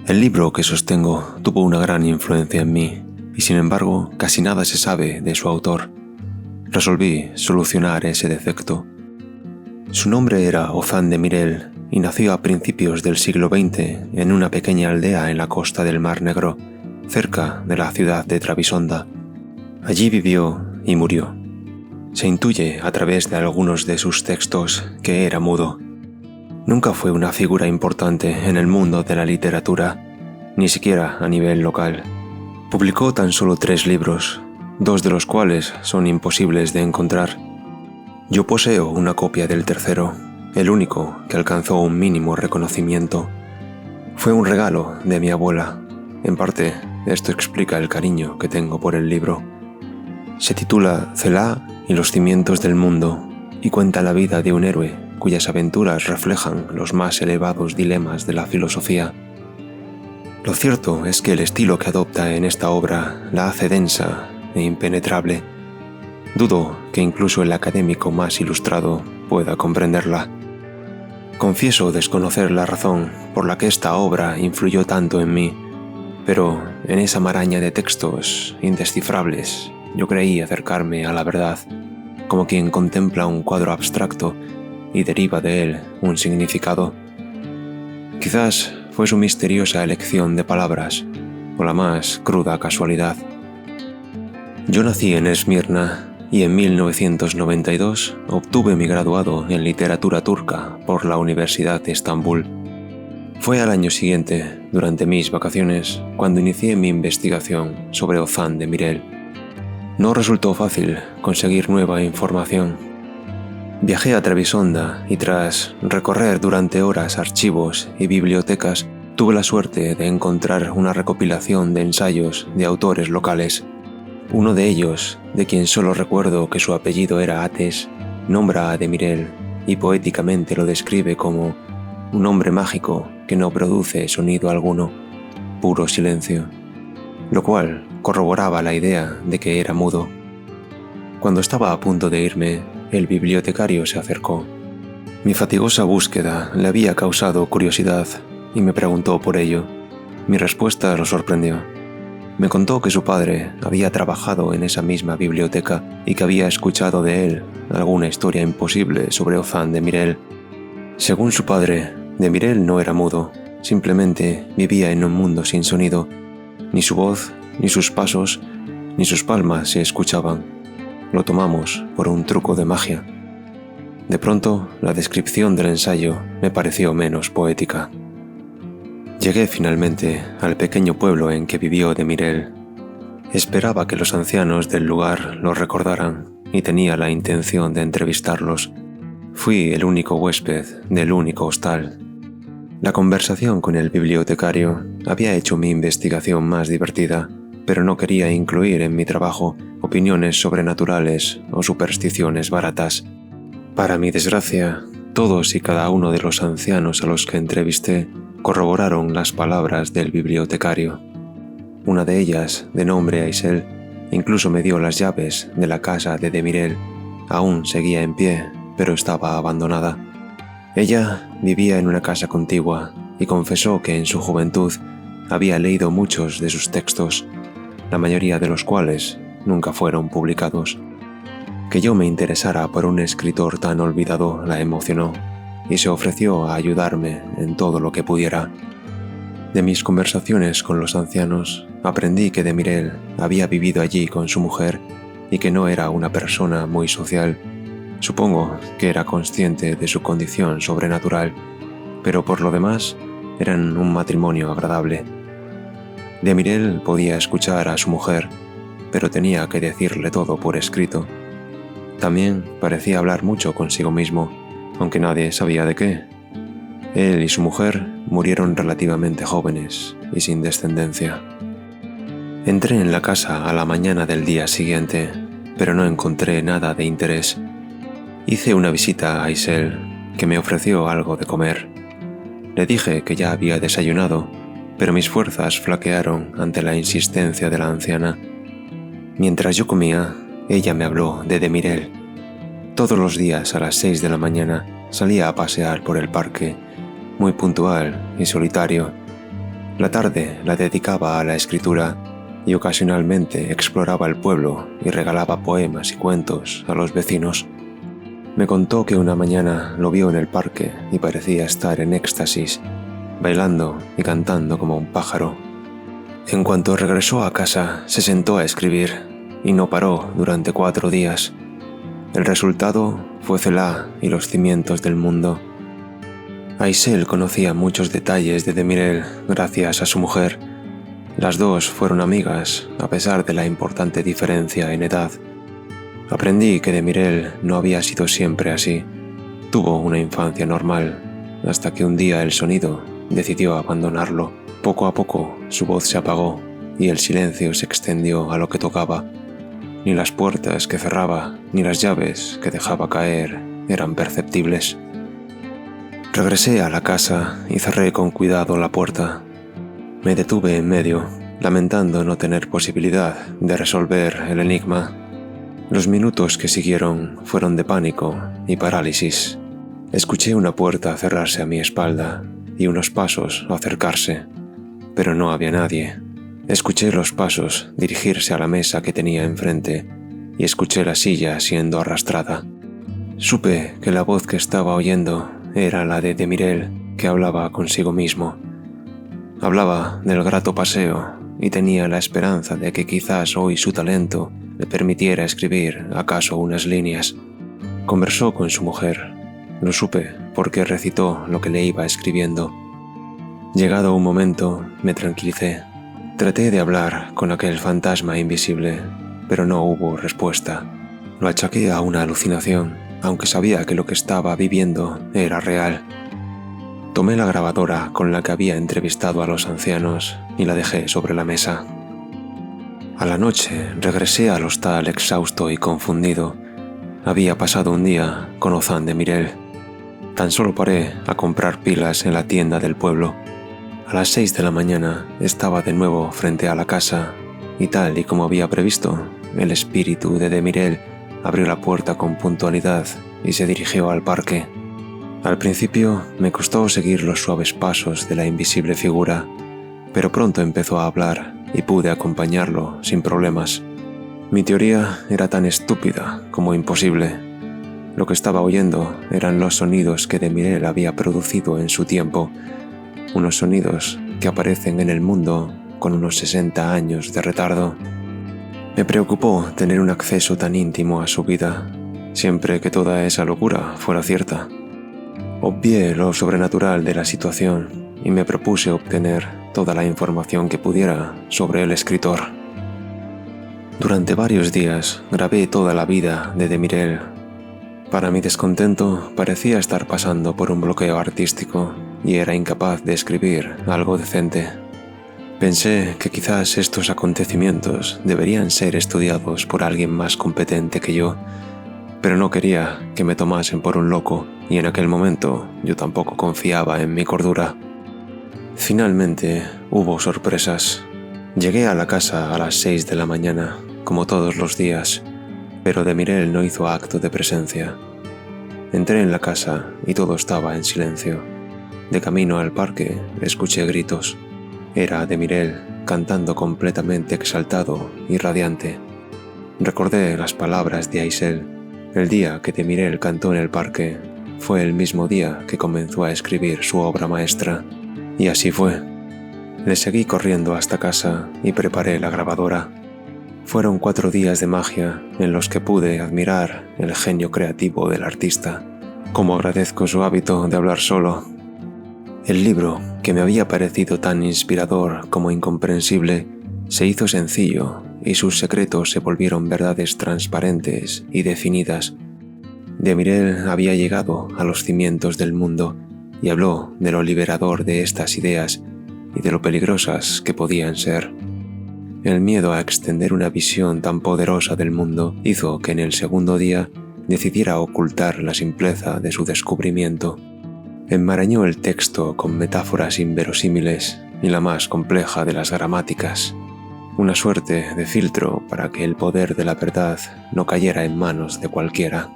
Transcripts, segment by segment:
El libro que sostengo tuvo una gran influencia en mí, y sin embargo casi nada se sabe de su autor. Resolví solucionar ese defecto. Su nombre era Ozan de Mirel y nació a principios del siglo XX en una pequeña aldea en la costa del Mar Negro, cerca de la ciudad de Trebisonda. Allí vivió y murió. Se intuye a través de algunos de sus textos que era mudo. Nunca fue una figura importante en el mundo de la literatura, ni siquiera a nivel local. Publicó tan solo 3 libros, 2 de los cuales son imposibles de encontrar. Yo poseo una copia del tercero, el único que alcanzó un mínimo reconocimiento. Fue un regalo de mi abuela. En parte, esto explica el cariño que tengo por el libro. Se titula Celá y los cimientos del mundo y cuenta la vida de un héroe cuyas aventuras reflejan los más elevados dilemas de la filosofía. Lo cierto es que el estilo que adopta en esta obra la hace densa e impenetrable. Dudo que incluso el académico más ilustrado pueda comprenderla. Confieso desconocer la razón por la que esta obra influyó tanto en mí, pero en esa maraña de textos indescifrables yo creí acercarme a la verdad, como quien contempla un cuadro abstracto y deriva de él un significado. Quizás fue su misteriosa elección de palabras o la más cruda casualidad. Yo nací en Esmirna y en 1992 obtuve mi graduado en literatura turca por la Universidad de Estambul. Fue al año siguiente, durante mis vacaciones, cuando inicié mi investigación sobre Ozan de Mirel. No resultó fácil conseguir nueva información. Viajé a Trebisonda y tras recorrer durante horas archivos y bibliotecas, tuve la suerte de encontrar una recopilación de ensayos de autores locales. Uno de ellos, de quien solo recuerdo que su apellido era Ates, nombra a de Mirel y poéticamente lo describe como un hombre mágico que no produce sonido alguno, puro silencio, lo cual corroboraba la idea de que era mudo. Cuando estaba a punto de irme, el bibliotecario se acercó. Mi fatigosa búsqueda le había causado curiosidad y me preguntó por ello. Mi respuesta lo sorprendió. Me contó que su padre había trabajado en esa misma biblioteca y que había escuchado de él alguna historia imposible sobre Ozan de Mirel. Según su padre, de Mirel no era mudo, simplemente vivía en un mundo sin sonido. Ni su voz, ni sus pasos, ni sus palmas se escuchaban. Lo tomamos por un truco de magia. De pronto, la descripción del ensayo me pareció menos poética. Llegué finalmente al pequeño pueblo en que vivió de Mirel. Esperaba que los ancianos del lugar lo recordaran y tenía la intención de entrevistarlos. Fui el único huésped del único hostal. La conversación con el bibliotecario había hecho mi investigación más divertida, pero no quería incluir en mi trabajo opiniones sobrenaturales o supersticiones baratas. Para mi desgracia, todos y cada uno de los ancianos a los que entrevisté corroboraron las palabras del bibliotecario. Una de ellas, de nombre Aisel, incluso me dio las llaves de la casa de Mirel. Aún seguía en pie, pero estaba abandonada. Ella vivía en una casa contigua y confesó que en su juventud había leído muchos de sus textos, la mayoría de los cuales nunca fueron publicados. Que yo me interesara por un escritor tan olvidado la emocionó y se ofreció a ayudarme en todo lo que pudiera. De mis conversaciones con los ancianos aprendí que de Mirel había vivido allí con su mujer y que no era una persona muy social. Supongo que era consciente de su condición sobrenatural, pero por lo demás eran un matrimonio agradable. De Mirel podía escuchar a su mujer, pero tenía que decirle todo por escrito. También parecía hablar mucho consigo mismo, aunque nadie sabía de qué. Él y su mujer murieron relativamente jóvenes y sin descendencia. Entré en la casa a la mañana del día siguiente, pero no encontré nada de interés. Hice una visita a Aisel, que me ofreció algo de comer. Le dije que ya había desayunado, pero mis fuerzas flaquearon ante la insistencia de la anciana. Mientras yo comía, ella me habló de Mirel. Todos los días a las 6 de la mañana salía a pasear por el parque, muy puntual y solitario. La tarde la dedicaba a la escritura y ocasionalmente exploraba el pueblo y regalaba poemas y cuentos a los vecinos. Me contó que una mañana lo vio en el parque y parecía estar en éxtasis, bailando y cantando como un pájaro. En cuanto regresó a casa, se sentó a escribir y no paró durante 4 días. El resultado fue Celah y los cimientos del mundo. Aysel conocía muchos detalles de Demirel gracias a su mujer. Las dos fueron amigas a pesar de la importante diferencia en edad. Aprendí que Demirel no había sido siempre así. Tuvo una infancia normal, hasta que un día el sonido decidió abandonarlo. Poco a poco su voz se apagó y el silencio se extendió a lo que tocaba. Ni las puertas que cerraba ni las llaves que dejaba caer eran perceptibles. Regresé a la casa y cerré con cuidado la puerta. Me detuve en medio, lamentando no tener posibilidad de resolver el enigma. Los minutos que siguieron fueron de pánico y parálisis. Escuché una puerta cerrarse a mi espalda y unos pasos acercarse, pero no había nadie. Escuché los pasos dirigirse a la mesa que tenía enfrente y escuché la silla siendo arrastrada. Supe que la voz que estaba oyendo era la de Demirel, que hablaba consigo mismo. Hablaba del grato paseo y tenía la esperanza de que quizás hoy su talento le permitiera escribir acaso unas líneas. Conversó con su mujer. Lo supe porque recitó lo que le iba escribiendo. Llegado un momento, me tranquilicé. Traté de hablar con aquel fantasma invisible, pero no hubo respuesta. Lo achaqué a una alucinación, aunque sabía que lo que estaba viviendo era real. Tomé la grabadora con la que había entrevistado a los ancianos y la dejé sobre la mesa. A la noche regresé al hostal exhausto y confundido. Había pasado un día con Ozan Demirel. Tan solo paré a comprar pilas en la tienda del pueblo. A las 6 de la mañana estaba de nuevo frente a la casa y tal y como había previsto, el espíritu de Demirel abrió la puerta con puntualidad y se dirigió al parque. Al principio me costó seguir los suaves pasos de la invisible figura, pero pronto empezó a hablar y pude acompañarlo sin problemas. Mi teoría era tan estúpida como imposible. Lo que estaba oyendo eran los sonidos que Demirel había producido en su tiempo, unos sonidos que aparecen en el mundo con unos 60 años de retardo. Me preocupó tener un acceso tan íntimo a su vida, siempre que toda esa locura fuera cierta. Obvié lo sobrenatural de la situación y me propuse obtener toda la información que pudiera sobre el escritor. Durante varios días grabé toda la vida de Demirel. Para mi descontento, parecía estar pasando por un bloqueo artístico y era incapaz de escribir algo decente. Pensé que quizás estos acontecimientos deberían ser estudiados por alguien más competente que yo, pero no quería que me tomasen por un loco y en aquel momento yo tampoco confiaba en mi cordura. Finalmente hubo sorpresas. Llegué a la casa a las 6 de la mañana, como todos los días, pero Demirel no hizo acto de presencia. Entré en la casa y todo estaba en silencio. De camino al parque escuché gritos. Era Demirel cantando completamente exaltado y radiante. Recordé las palabras de Aysel. El día que Demirel cantó en el parque fue el mismo día que comenzó a escribir su obra maestra. Y así fue. Le seguí corriendo hasta casa y preparé la grabadora. Fueron 4 días de magia en los que pude admirar el genio creativo del artista. Cómo agradezco su hábito de hablar solo. El libro, que me había parecido tan inspirador como incomprensible, se hizo sencillo y sus secretos se volvieron verdades transparentes y definidas. Demirel había llegado a los cimientos del mundo y habló de lo liberador de estas ideas y de lo peligrosas que podían ser. El miedo a extender una visión tan poderosa del mundo hizo que en el segundo día decidiera ocultar la simpleza de su descubrimiento. Enmarañó el texto con metáforas inverosímiles y la más compleja de las gramáticas, una suerte de filtro para que el poder de la verdad no cayera en manos de cualquiera.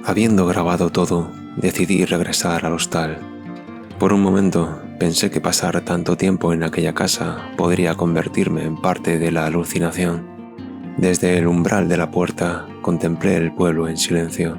Habiendo grabado todo, decidí regresar al hostal. Por un momento pensé que pasar tanto tiempo en aquella casa podría convertirme en parte de la alucinación. Desde el umbral de la puerta contemplé el pueblo en silencio.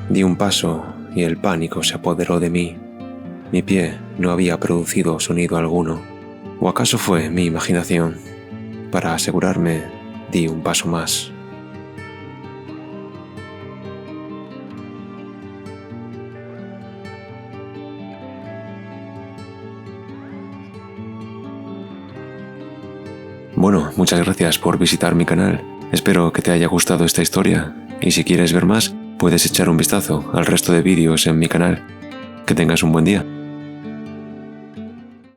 Di un paso y el pánico se apoderó de mí. Mi pie no había producido sonido alguno. ¿O acaso fue mi imaginación? Para asegurarme, di un paso más. Bueno, muchas gracias por visitar mi canal. Espero que te haya gustado esta historia y si quieres ver más, puedes echar un vistazo al resto de vídeos en mi canal. Que tengas un buen día.